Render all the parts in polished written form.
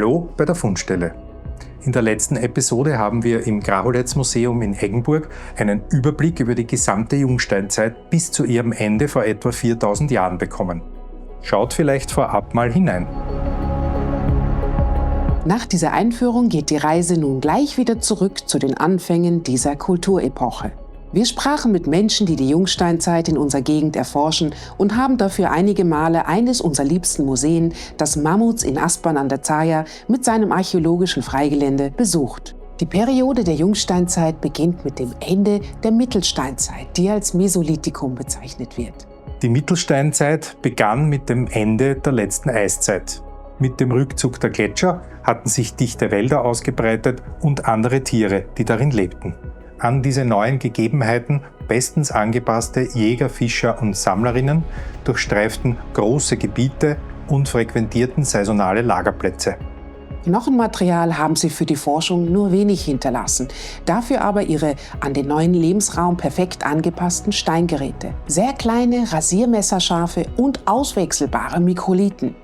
Hallo bei der Fundstelle. In der letzten Episode haben wir im Graholetz-Museum in Eggenburg einen Überblick über die gesamte Jungsteinzeit bis zu ihrem Ende vor etwa 4000 Jahren bekommen. Schaut vielleicht vorab mal hinein. Nach dieser Einführung geht die Reise nun gleich wieder zurück zu den Anfängen dieser Kulturepoche. Wir sprachen mit Menschen, die die Jungsteinzeit in unserer Gegend erforschen und haben dafür einige Male eines unserer liebsten Museen, das Mammuts in Aspern an der Thaya, mit seinem archäologischen Freigelände besucht. Die Periode der Jungsteinzeit beginnt mit dem Ende der Mittelsteinzeit, die als Mesolithikum bezeichnet wird. Die Mittelsteinzeit begann mit dem Ende der letzten Eiszeit. Mit dem Rückzug der Gletscher hatten sich dichte Wälder ausgebreitet und andere Tiere, die darin lebten. An diese neuen Gegebenheiten bestens angepasste Jäger, Fischer und Sammlerinnen durchstreiften große Gebiete und frequentierten saisonale Lagerplätze. Knochenmaterial haben sie für die Forschung nur wenig hinterlassen, dafür aber ihre an den neuen Lebensraum perfekt angepassten Steingeräte. Sehr kleine, rasiermesserscharfe und auswechselbare Mikrolithen.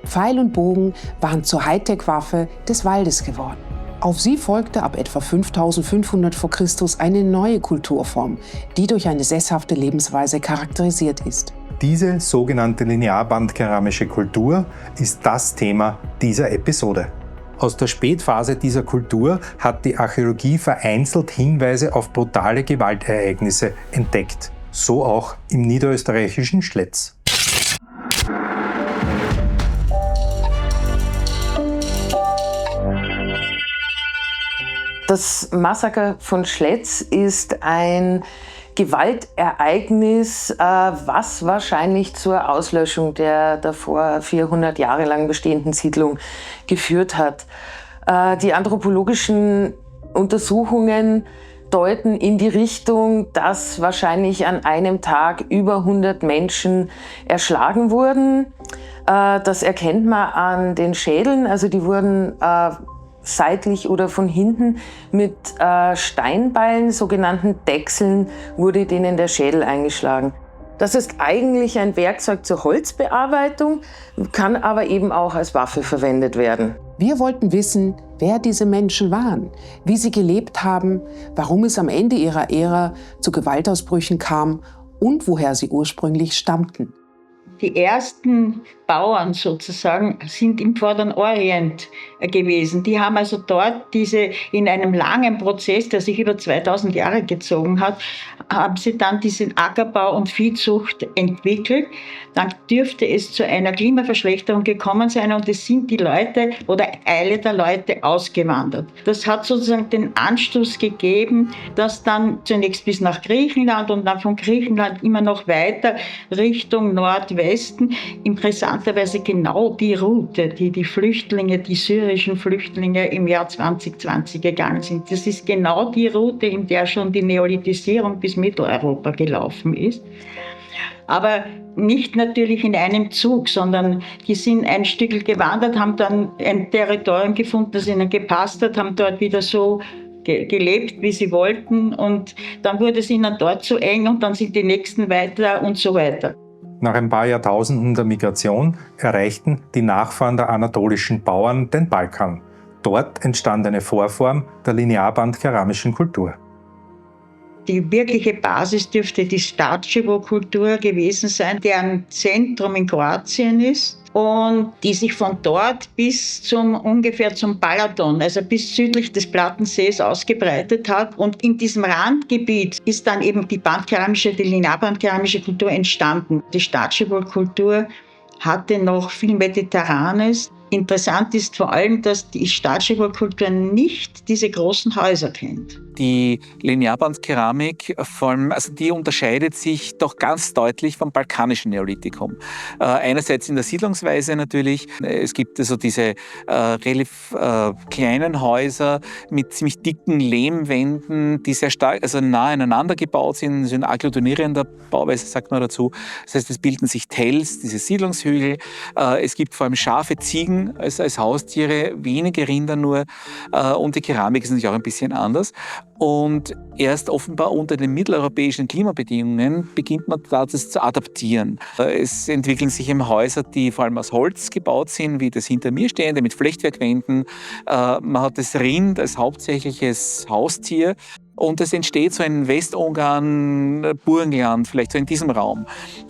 Pfeil und Bogen waren zur Hightech-Waffe des Waldes geworden. Auf sie folgte ab etwa 5500 v. Chr. Eine neue Kulturform, die durch eine sesshafte Lebensweise charakterisiert ist. Diese sogenannte linearbandkeramische Kultur ist das Thema dieser Episode. Aus der Spätphase dieser Kultur hat die Archäologie vereinzelt Hinweise auf brutale Gewaltereignisse entdeckt, so auch im niederösterreichischen Schletz. Das Massaker von Schletz ist ein Gewaltereignis, was wahrscheinlich zur Auslöschung der davor 400 Jahre lang bestehenden Siedlung geführt hat. Die anthropologischen Untersuchungen deuten in die Richtung, dass wahrscheinlich an einem Tag über 100 Menschen erschlagen wurden. Das erkennt man an den Schädeln, also die wurden seitlich oder von hinten mit Steinbeilen, sogenannten Dechseln, wurde denen der Schädel eingeschlagen. Das ist eigentlich ein Werkzeug zur Holzbearbeitung, kann aber eben auch als Waffe verwendet werden. Wir wollten wissen, wer diese Menschen waren, wie sie gelebt haben, warum es am Ende ihrer Ära zu Gewaltausbrüchen kam und woher sie ursprünglich stammten. Die ersten Bauern sozusagen sind im Vorderen Orient gewesen. Die haben also dort in einem langen Prozess, der sich über 2000 Jahre gezogen hat, haben sie dann diesen Ackerbau und Viehzucht entwickelt. Dann dürfte es zu einer Klimaverschlechterung gekommen sein und es sind die Leute oder Teile der Leute ausgewandert. Das hat sozusagen den Anstoß gegeben, dass dann zunächst bis nach Griechenland und dann von Griechenland immer noch weiter Richtung Nordwesten interessanterweise genau die Route, die Flüchtlinge, die syrischen Flüchtlinge im Jahr 2020 gegangen sind. Das ist genau die Route, in der schon die Neolithisierung bis Mitteleuropa gelaufen ist. Aber nicht natürlich in einem Zug, sondern die sind ein Stück gewandert, haben dann ein Territorium gefunden, das ihnen gepasst hat, haben dort wieder so gelebt, wie sie wollten und dann wurde es ihnen dort zu eng und dann sind die Nächsten weiter und so weiter. Nach ein paar Jahrtausenden der Migration erreichten die Nachfahren der anatolischen Bauern den Balkan. Dort entstand eine Vorform der linearbandkeramischen Kultur. Die wirkliche Basis dürfte die Starčevo-Kultur gewesen sein, deren Zentrum in Kroatien ist und die sich von dort bis ungefähr zum Balaton, also bis südlich des Plattensees ausgebreitet hat. Und in diesem Randgebiet ist dann eben die linearbandkeramische Kultur entstanden. Die Starčevo-Kultur hatte noch viel Mediterranes. Interessant ist vor allem, dass die Starčevo-Kultur nicht diese großen Häuser kennt. Die Linearbandkeramik, vor allem, also die unterscheidet sich doch ganz deutlich vom balkanischen Neolithikum. Einerseits in der Siedlungsweise natürlich. Es gibt also diese relativ kleinen Häuser mit ziemlich dicken Lehmwänden, die sehr stark, also nah aneinander gebaut sind. So in agglutinierender Bauweise sagt man dazu. Das heißt, es bilden sich Tells, diese Siedlungshügel. Es gibt vor allem scharfe Ziegen, Küken als Haustiere, wenige Rinder nur und die Keramik ist natürlich auch ein bisschen anders. Und erst offenbar unter den mitteleuropäischen Klimabedingungen beginnt man da das zu adaptieren. Es entwickeln sich eben Häuser, die vor allem aus Holz gebaut sind, wie das hinter mir stehende mit Flechtwerkwänden. Man hat das Rind als hauptsächliches Haustier. Und es entsteht so ein Westungarn, Burgenland, vielleicht so in diesem Raum.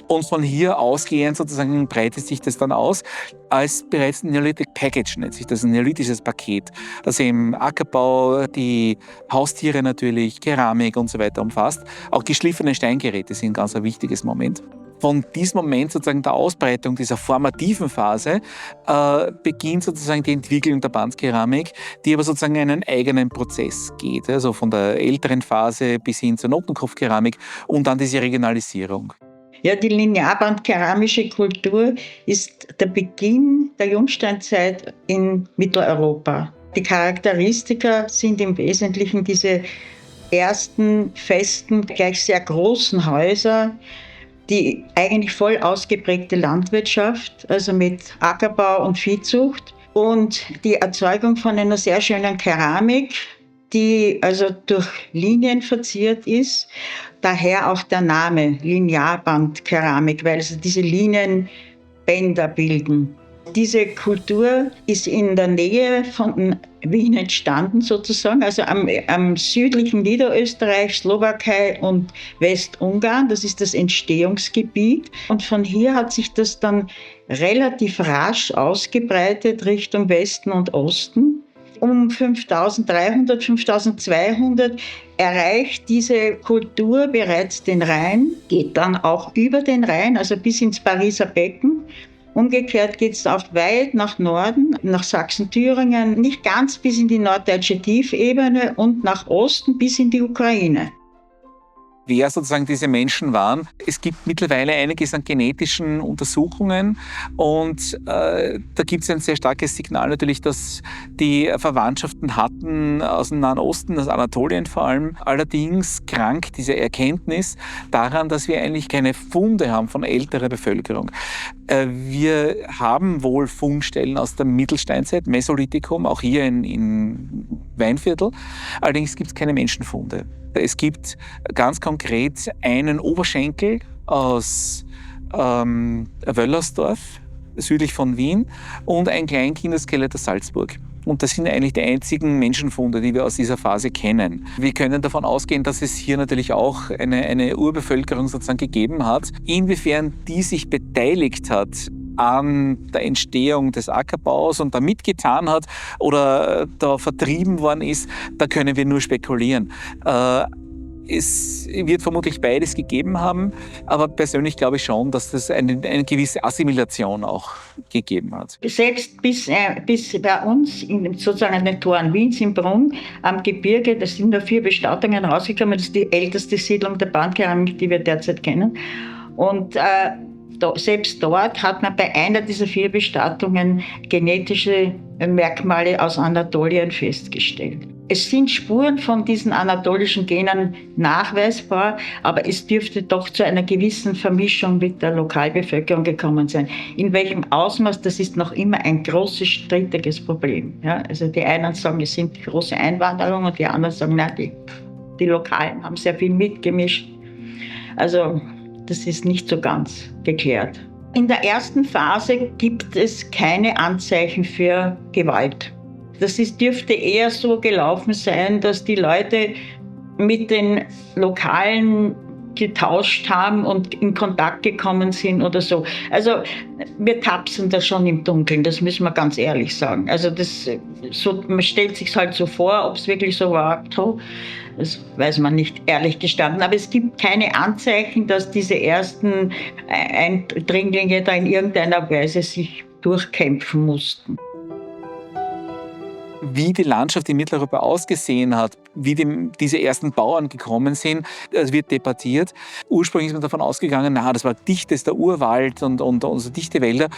Und von hier ausgehend sozusagen breitet sich das dann aus als bereits Neolithic Package, nennt sich das, ein neolithisches Paket, das eben Ackerbau, die Haustiere natürlich, Keramik und so weiter umfasst. Auch geschliffene Steingeräte sind ein ganz wichtiges Moment. Von diesem Moment sozusagen der Ausbreitung dieser formativen Phase beginnt sozusagen die Entwicklung der Bandkeramik, die aber sozusagen einen eigenen Prozess geht. Also von der älteren Phase bis hin zur Notenkopfkeramik und dann diese Regionalisierung. Ja, die linearbandkeramische Kultur ist der Beginn der Jungsteinzeit in Mitteleuropa. Die Charakteristika sind im Wesentlichen diese ersten festen, gleich sehr großen Häuser, die eigentlich voll ausgeprägte Landwirtschaft, also mit Ackerbau und Viehzucht und die Erzeugung von einer sehr schönen Keramik, die also durch Linien verziert ist. Daher auch der Name Linearbandkeramik, weil also diese Linien Bänder bilden. Diese Kultur ist in der Nähe von Wien entstanden sozusagen, also am südlichen Niederösterreich, Slowakei und Westungarn, das ist das Entstehungsgebiet. Und von hier hat sich das dann relativ rasch ausgebreitet Richtung Westen und Osten. Um 5300, 5200 erreicht diese Kultur bereits den Rhein, geht dann auch über den Rhein, also bis ins Pariser Becken. Umgekehrt geht es auch weit nach Norden, nach Sachsen-Thüringen, nicht ganz bis in die norddeutsche Tiefebene und nach Osten bis in die Ukraine. Wer sozusagen diese Menschen waren. Es gibt mittlerweile einiges an genetischen Untersuchungen und da gibt es ein sehr starkes Signal natürlich, dass die Verwandtschaften hatten aus dem Nahen Osten, aus Anatolien vor allem. Allerdings krankt diese Erkenntnis daran, dass wir eigentlich keine Funde haben von älterer Bevölkerung. Wir haben wohl Fundstellen aus der Mittelsteinzeit, Mesolithikum, auch hier in Weinviertel. Allerdings gibt es keine Menschenfunde. Es gibt ganz konkret einen Oberschenkel aus Wöllersdorf, südlich von Wien, und ein Kleinkinderskelett aus Salzburg. Und das sind eigentlich die einzigen Menschenfunde, die wir aus dieser Phase kennen. Wir können davon ausgehen, dass es hier natürlich auch eine Urbevölkerung sozusagen gegeben hat. Inwiefern die sich beteiligt hat an der Entstehung des Ackerbaus und da mitgetan hat oder da vertrieben worden ist, da können wir nur spekulieren. Es wird vermutlich beides gegeben haben, aber persönlich glaube ich schon, dass das eine gewisse Assimilation auch gegeben hat. Selbst bis bei uns, sozusagen an den Toren Wiens im Brunn, am Gebirge, da sind nur 4 Bestattungen rausgekommen. Das ist die älteste Siedlung der Bandkeramik, die wir derzeit kennen. Und selbst dort hat man bei einer dieser 4 Bestattungen genetische Merkmale aus Anatolien festgestellt. Es sind Spuren von diesen anatolischen Genen nachweisbar, aber es dürfte doch zu einer gewissen Vermischung mit der Lokalbevölkerung gekommen sein. In welchem Ausmaß, das ist noch immer ein großes, strittiges Problem. Ja, also die einen sagen, es sind große Einwanderungen und die anderen sagen, nein, die Lokalen haben sehr viel mitgemischt. Also das ist nicht so ganz geklärt. In der ersten Phase gibt es keine Anzeichen für Gewalt. Das dürfte eher so gelaufen sein, dass die Leute mit den Lokalen getauscht haben und in Kontakt gekommen sind oder so. Also wir tapsen da schon im Dunkeln, das müssen wir ganz ehrlich sagen. Also man stellt sich halt so vor, ob es wirklich so war, das weiß man nicht, ehrlich gestanden. Aber es gibt keine Anzeichen, dass diese ersten Eindringlinge da in irgendeiner Weise sich durchkämpfen mussten. Wie die Landschaft in Mitteleuropa ausgesehen hat, wie diese ersten Bauern gekommen sind, das wird debattiert. Ursprünglich ist man davon ausgegangen, das war dichtester Urwald und so dichte Wälder.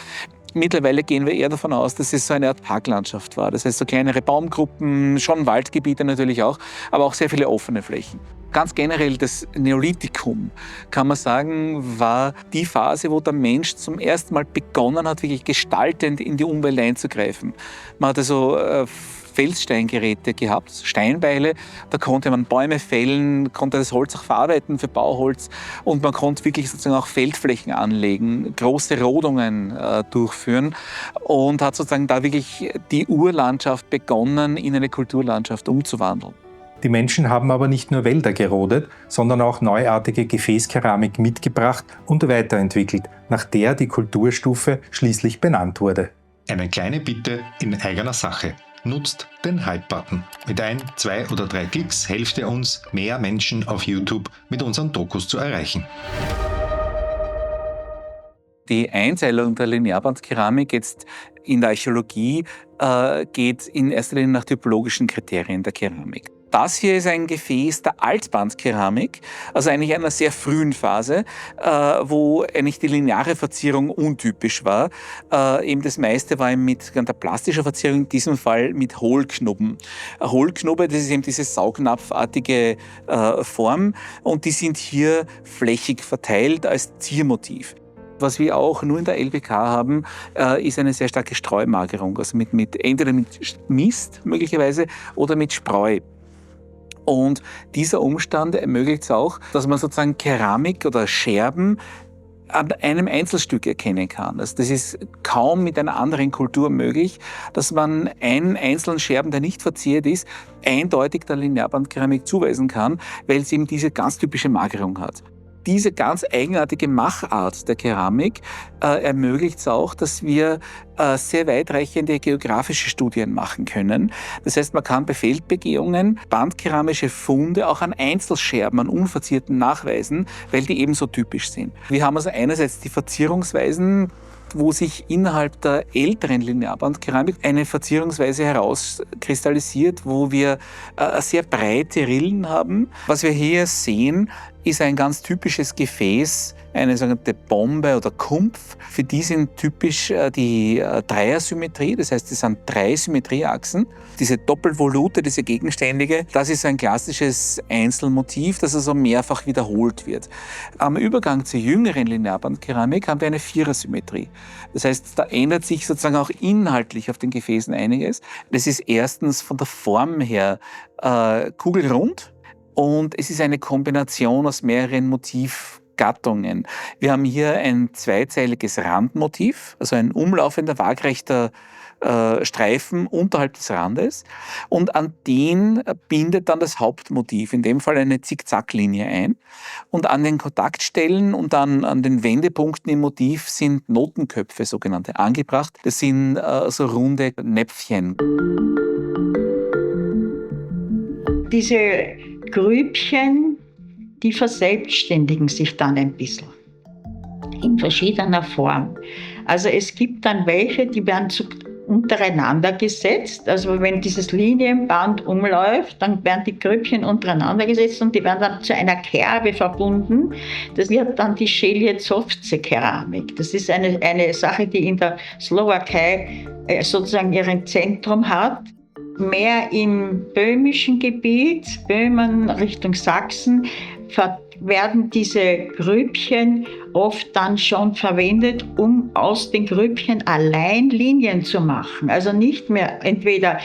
Mittlerweile gehen wir eher davon aus, dass es so eine Art Parklandschaft war. Das heißt, so kleinere Baumgruppen, schon Waldgebiete natürlich auch, aber auch sehr viele offene Flächen. Ganz generell das Neolithikum, kann man sagen, war die Phase, wo der Mensch zum ersten Mal begonnen hat, wirklich gestaltend in die Umwelt einzugreifen. Man hat also Felssteingeräte gehabt, Steinbeile. Da konnte man Bäume fällen, konnte das Holz auch verarbeiten für Bauholz und man konnte wirklich sozusagen auch Feldflächen anlegen, große Rodungen durchführen und hat sozusagen da wirklich die Urlandschaft begonnen, in eine Kulturlandschaft umzuwandeln. Die Menschen haben aber nicht nur Wälder gerodet, sondern auch neuartige Gefäßkeramik mitgebracht und weiterentwickelt, nach der die Kulturstufe schließlich benannt wurde. Eine kleine Bitte in eigener Sache. Nutzt den Hype-Button. Mit 1, 2 oder 3 Klicks helft ihr uns, mehr Menschen auf YouTube mit unseren Dokus zu erreichen. Die Einteilung der Linearbandkeramik jetzt in der Archäologie geht in erster Linie nach typologischen Kriterien der Keramik. Das hier ist ein Gefäß der Altbandkeramik, also eigentlich einer sehr frühen Phase, wo eigentlich die lineare Verzierung untypisch war. Eben das meiste war mit der plastischen Verzierung, in diesem Fall mit Hohlknubben. Hohlknubbe, das ist eben diese saugnapfartige Form und die sind hier flächig verteilt als Ziermotiv. Was wir auch nur in der LWK haben, ist eine sehr starke Streumagerung, also entweder mit Mist möglicherweise oder mit Spreu. Und dieser Umstand ermöglicht es auch, dass man sozusagen Keramik oder Scherben an einem Einzelstück erkennen kann. Also das ist kaum mit einer anderen Kultur möglich, dass man einen einzelnen Scherben, der nicht verziert ist, eindeutig der Linearbandkeramik zuweisen kann, weil es eben diese ganz typische Magerung hat. Diese ganz eigenartige Machart der Keramik ermöglicht es auch, dass wir sehr weitreichende geografische Studien machen können. Das heißt, man kann bei Feldbegehungen bandkeramische Funde auch an Einzelscherben, an Unverzierten nachweisen, weil die ebenso typisch sind. Wir haben also einerseits die Verzierungsweisen, wo sich innerhalb der älteren Linearbandkeramik eine Verzierungsweise herauskristallisiert, wo wir sehr breite Rillen haben. Was wir hier sehen, ist ein ganz typisches Gefäß, eine sogenannte Bombe oder Kumpf. Für die sind typisch die Dreiersymmetrie, das heißt, es sind 3 Symmetrieachsen. Diese Doppelvolute, diese gegenständige, das ist ein klassisches Einzelmotiv, das also mehrfach wiederholt wird. Am Übergang zur jüngeren Linearbandkeramik haben wir eine Vierersymmetrie. Das heißt, da ändert sich sozusagen auch inhaltlich auf den Gefäßen einiges. Das ist erstens von der Form her kugelrund. Und es ist eine Kombination aus mehreren Motivgattungen. Wir haben hier ein zweizeiliges Randmotiv, also ein umlaufender, waagrechter Streifen unterhalb des Randes. Und an den bindet dann das Hauptmotiv, in dem Fall eine Zickzacklinie ein. Und an den Kontaktstellen und an den Wendepunkten im Motiv sind Notenköpfe, sogenannte, angebracht. Das sind so runde Näpfchen. Diese Grübchen, die verselbstständigen sich dann ein bisschen in verschiedener Form. Also es gibt dann welche, die werden untereinander gesetzt. Also wenn dieses Linienband umläuft, dann werden die Grübchen untereinander gesetzt und die werden dann zu einer Kerbe verbunden. Das wird dann die Scheliezovce-Keramik. Das ist eine Sache, die in der Slowakei sozusagen ihren Zentrum hat. Mehr im böhmischen Gebiet, Böhmen Richtung Sachsen, werden diese Grübchen oft dann schon verwendet, um aus den Grübchen allein Linien zu machen. Also nicht mehr entweder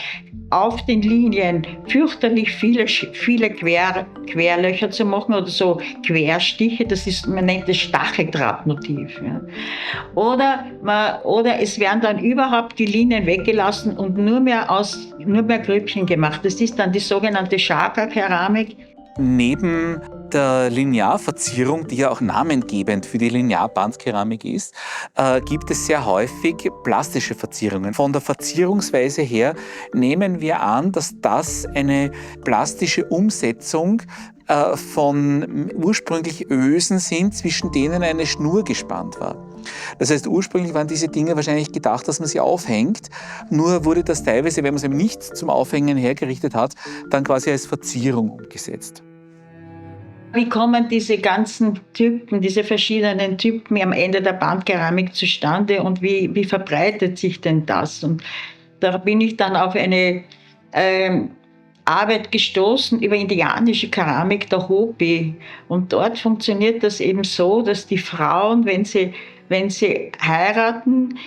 auf den Linien fürchterlich viele Querlöcher zu machen oder so Querstiche, man nennt das Stacheldrahtmotiv. Ja. Oder es werden dann überhaupt die Linien weggelassen und nur mehr Grübchen gemacht. Das ist dann die sogenannte Schaka-Keramik. Neben der Linearverzierung, die ja auch namengebend für die Linearbandkeramik ist, gibt es sehr häufig plastische Verzierungen. Von der Verzierungsweise her nehmen wir an, dass das eine plastische Umsetzung von ursprünglich Ösen sind, zwischen denen eine Schnur gespannt war. Das heißt, ursprünglich waren diese Dinge wahrscheinlich gedacht, dass man sie aufhängt, nur wurde das teilweise, wenn man es eben nicht zum Aufhängen hergerichtet hat, dann quasi als Verzierung umgesetzt. Wie kommen diese ganzen Typen, diese verschiedenen Typen am Ende der Bandkeramik zustande und wie verbreitet sich denn das? Und da bin ich dann auf eine Arbeit gestoßen über indianische Keramik der Hopi. Und dort funktioniert das eben so, dass die Frauen, wenn sie heiraten,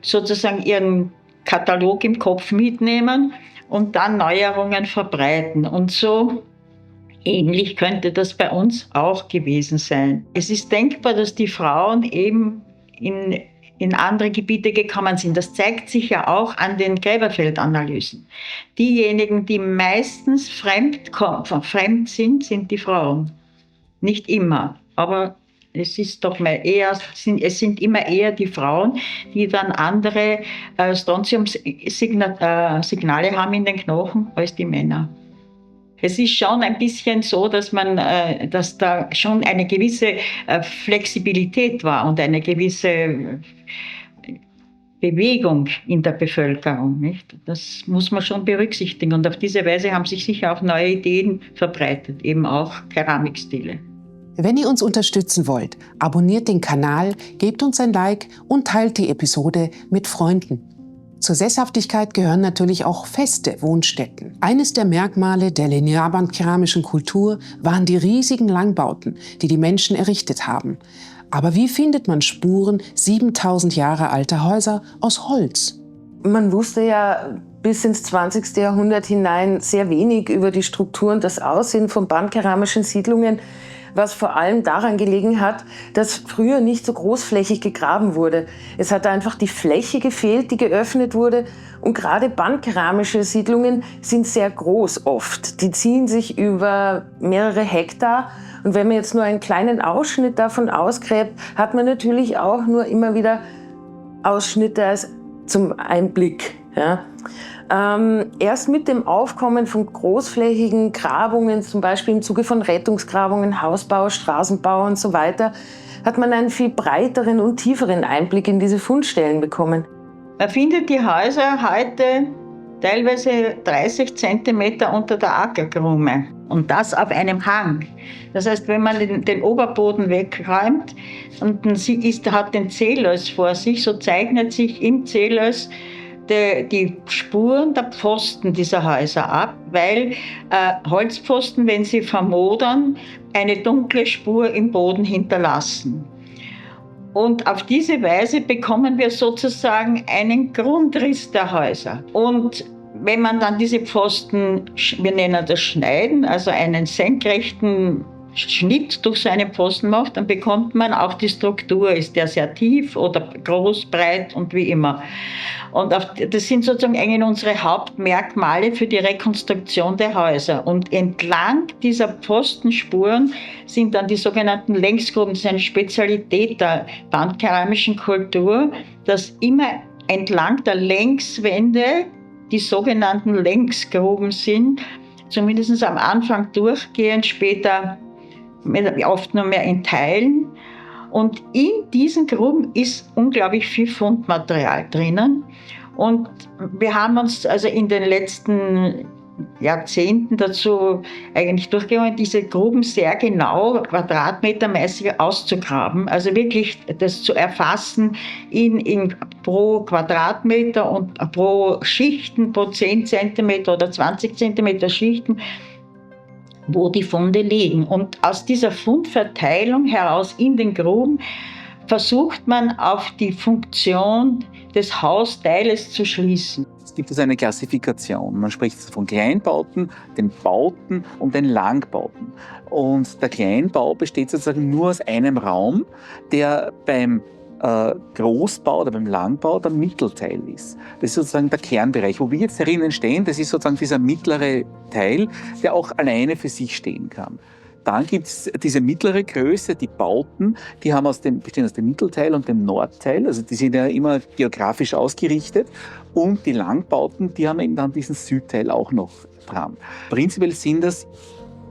sozusagen ihren Katalog im Kopf mitnehmen und dann Neuerungen verbreiten. Und so ähnlich könnte das bei uns auch gewesen sein. Es ist denkbar, dass die Frauen eben in andere Gebiete gekommen sind. Das zeigt sich ja auch an den Gräberfeldanalysen. Diejenigen, die meistens fremd sind, sind die Frauen. Nicht immer, aber es sind immer eher die Frauen, die dann andere Strontium-Signale haben in den Knochen als die Männer. Es ist schon ein bisschen so, dass da schon eine gewisse Flexibilität war und eine gewisse Bewegung in der Bevölkerung. Nicht? Das muss man schon berücksichtigen. Und auf diese Weise haben sich sicher auch neue Ideen verbreitet, eben auch Keramikstile. Wenn ihr uns unterstützen wollt, abonniert den Kanal, gebt uns ein Like und teilt die Episode mit Freunden. Zur Sesshaftigkeit gehören natürlich auch feste Wohnstätten. Eines der Merkmale der linearbandkeramischen Kultur waren die riesigen Langbauten, die die Menschen errichtet haben. Aber wie findet man Spuren 7000 Jahre alter Häuser aus Holz? Man wusste ja bis ins 20. Jahrhundert hinein sehr wenig über die Struktur und das Aussehen von bandkeramischen Siedlungen, was vor allem daran gelegen hat, dass früher nicht so großflächig gegraben wurde. Es hat einfach die Fläche gefehlt, die geöffnet wurde. Und gerade bandkeramische Siedlungen sind sehr groß oft. Die ziehen sich über mehrere Hektar. Und wenn man jetzt nur einen kleinen Ausschnitt davon ausgräbt, hat man natürlich auch nur immer wieder Ausschnitte als zum Einblick. Ja. Erst mit dem Aufkommen von großflächigen Grabungen, zum Beispiel im Zuge von Rettungsgrabungen, Hausbau, Straßenbau und so weiter, hat man einen viel breiteren und tieferen Einblick in diese Fundstellen bekommen. Man findet die Häuser heute teilweise 30 Zentimeter unter der Ackerkrume und das auf einem Hang. Das heißt, wenn man den Oberboden wegräumt und man hat den Zehleus vor sich, so zeichnet sich im Zehleus die Spuren der Pfosten dieser Häuser ab, weil Holzpfosten, wenn sie vermodern, eine dunkle Spur im Boden hinterlassen. Und auf diese Weise bekommen wir sozusagen einen Grundriss der Häuser. Und wenn man dann diese Pfosten, wir nennen das Schneiden, also einen senkrechten Schnitt durch so einen Pfosten macht, dann bekommt man auch die Struktur. Ist der sehr tief oder groß, breit und wie immer. Und das sind sozusagen eigentlich unsere Hauptmerkmale für die Rekonstruktion der Häuser. Und entlang dieser Pfostenspuren sind dann die sogenannten Längsgruben. Das ist eine Spezialität der bandkeramischen Kultur, dass immer entlang der Längswände die sogenannten Längsgruben sind, zumindest am Anfang durchgehend, später oft nur mehr in Teilen. Und in diesen Gruben ist unglaublich viel Fundmaterial drinnen. Und wir haben uns also in den letzten Jahrzehnten dazu eigentlich durchgegangen, diese Gruben sehr genau quadratmetermäßig auszugraben. Also wirklich das zu erfassen pro Quadratmeter und pro Schichten, pro 10 cm oder 20 cm Schichten, wo die Funde liegen. Und aus dieser Fundverteilung heraus in den Gruben versucht man auf die Funktion des Hausteiles zu schließen. Es gibt also eine Klassifikation. Man spricht von Kleinbauten, den Bauten und den Langbauten. Und der Kleinbau besteht sozusagen nur aus einem Raum, der beim Großbau oder beim Langbau der Mittelteil ist. Das ist sozusagen der Kernbereich. Wo wir jetzt herinnen stehen, das ist sozusagen dieser mittlere Teil, der auch alleine für sich stehen kann. Dann gibt es diese mittlere Größe, die Bauten, die bestehen aus dem Mittelteil und dem Nordteil, also die sind ja immer geografisch ausgerichtet. Und die Langbauten, die haben eben dann diesen Südteil auch noch dran. Prinzipiell sind das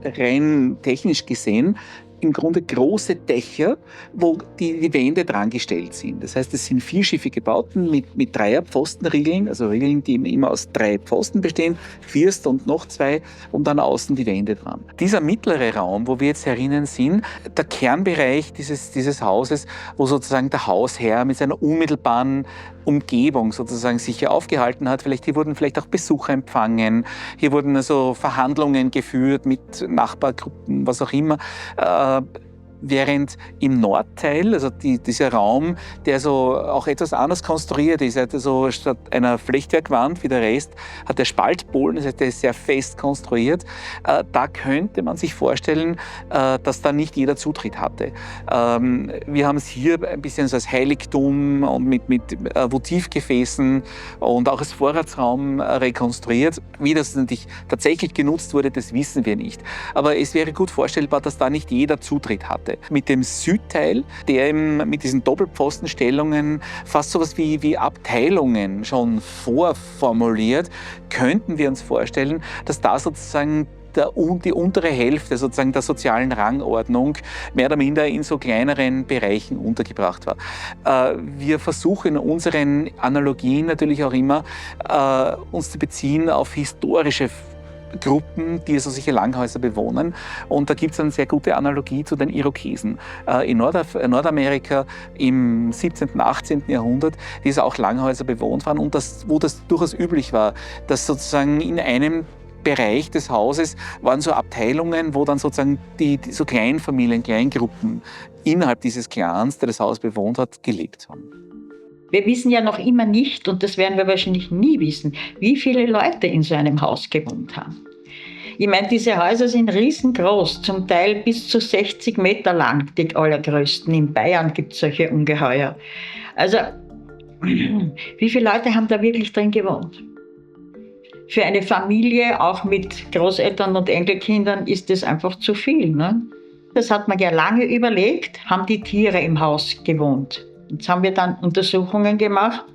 rein technisch gesehen im Grunde große Dächer, wo die Wände dran gestellt sind. Das heißt, es sind vierschiffige Bauten mit Dreierpfostenriegeln, also Riegeln, die immer aus 3 Pfosten bestehen, First und noch 2 und dann außen die Wände dran. Dieser mittlere Raum, wo wir jetzt herinnen sind, der Kernbereich dieses Hauses, wo sozusagen der Hausherr mit seiner unmittelbaren Umgebung sozusagen sich hier aufgehalten hat. Hier wurden vielleicht auch Besucher empfangen, hier wurden also Verhandlungen geführt mit Nachbargruppen, was auch immer. Während im Nordteil, also dieser Raum, der so auch etwas anders konstruiert ist, also statt einer Flechtwerkwand wie der Rest, hat der Spaltboden, das heißt, der ist sehr fest konstruiert. Da könnte man sich vorstellen, dass da nicht jeder Zutritt hatte. Wir haben es hier ein bisschen so als Heiligtum und mit Votivgefäßen und auch als Vorratsraum rekonstruiert. Wie das natürlich tatsächlich genutzt wurde, das wissen wir nicht. Aber es wäre gut vorstellbar, dass da nicht jeder Zutritt hatte. Mit dem Südteil, der eben mit diesen Doppelpfostenstellungen fast so etwas wie Abteilungen schon vorformuliert, könnten wir uns vorstellen, dass da sozusagen die untere Hälfte sozusagen der sozialen Rangordnung mehr oder minder in so kleineren Bereichen untergebracht war. Wir versuchen in unseren Analogien natürlich auch immer, uns zu beziehen auf historische Gruppen, die also solche Langhäuser bewohnen. Und da gibt es eine sehr gute Analogie zu den Irokesen in Nordamerika im 17. und 18. Jahrhundert, die so auch Langhäuser bewohnt waren und wo das durchaus üblich war, dass sozusagen in einem Bereich des Hauses waren so Abteilungen, wo dann sozusagen die so Kleinfamilien, Kleingruppen innerhalb dieses Clans, der das Haus bewohnt hat, gelebt haben. Wir wissen ja noch immer nicht, und das werden wir wahrscheinlich nie wissen, wie viele Leute in so einem Haus gewohnt haben. Ich meine, diese Häuser sind riesengroß, zum Teil bis zu 60 Meter lang, die allergrößten. In Bayern gibt es solche Ungeheuer. Also, wie viele Leute haben da wirklich drin gewohnt? Für eine Familie, auch mit Großeltern und Enkelkindern, ist das einfach zu viel. Ne? Das hat man ja lange überlegt, haben die Tiere im Haus gewohnt. Jetzt haben wir dann Untersuchungen gemacht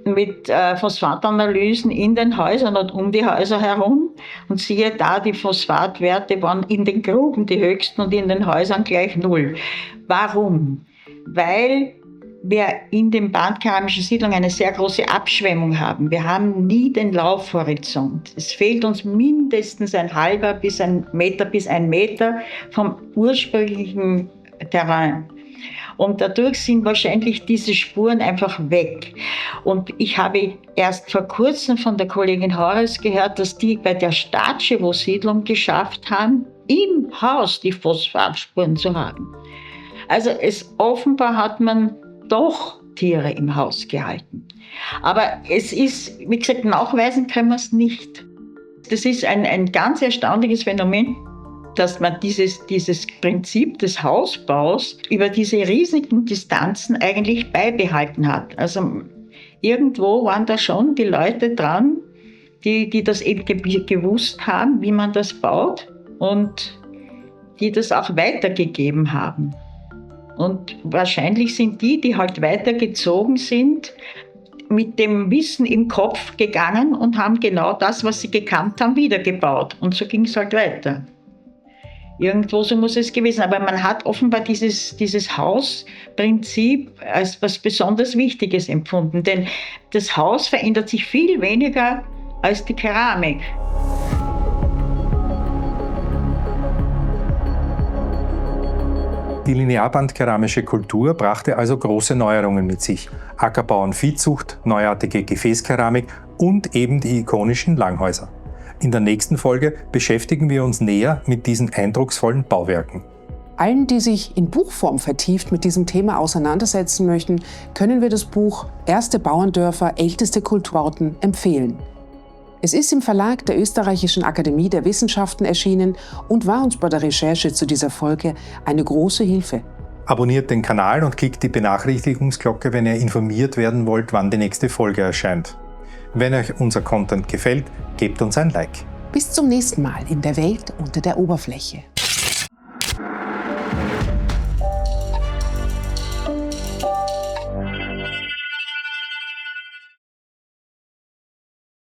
mit Phosphatanalysen in den Häusern und um die Häuser herum. Und siehe da, die Phosphatwerte waren in den Gruben die höchsten und in den Häusern gleich 0. Warum? Weil wir in den bandkeramischen Siedlungen eine sehr große Abschwemmung haben. Wir haben nie den Laufhorizont. Es fehlt uns mindestens ein halber bis 1 Meter vom ursprünglichen Terrain. Und dadurch sind wahrscheinlich diese Spuren einfach weg. Und ich habe erst vor kurzem von der Kollegin Horres gehört, dass die bei der Stadtschewo-Siedlung geschafft haben, im Haus die Phosphatspuren zu haben. Also offenbar hat man doch Tiere im Haus gehalten. Aber es ist, wie gesagt, nachweisen können wir es nicht. Das ist ein ganz erstaunliches Phänomen, dass man dieses Prinzip des Hausbaus über diese riesigen Distanzen eigentlich beibehalten hat. Also irgendwo waren da schon die Leute dran, die das eben gewusst haben, wie man das baut und die das auch weitergegeben haben. Und wahrscheinlich sind die halt weitergezogen sind, mit dem Wissen im Kopf gegangen und haben genau das, was sie gekannt haben, wiedergebaut. Und so ging es halt weiter. Irgendwo so muss es gewesen sein. Aber man hat offenbar dieses Hausprinzip als was besonders Wichtiges empfunden. Denn das Haus verändert sich viel weniger als die Keramik. Die linearbandkeramische Kultur brachte also große Neuerungen mit sich. Ackerbau und Viehzucht, neuartige Gefäßkeramik und eben die ikonischen Langhäuser. In der nächsten Folge beschäftigen wir uns näher mit diesen eindrucksvollen Bauwerken. Allen, die sich in Buchform vertieft mit diesem Thema auseinandersetzen möchten, können wir das Buch Erste Bauerndörfer, älteste Kulturbauten empfehlen. Es ist im Verlag der Österreichischen Akademie der Wissenschaften erschienen und war uns bei der Recherche zu dieser Folge eine große Hilfe. Abonniert den Kanal und klickt die Benachrichtigungsglocke, wenn ihr informiert werden wollt, wann die nächste Folge erscheint. Wenn euch unser Content gefällt, gebt uns ein Like. Bis zum nächsten Mal in der Welt unter der Oberfläche.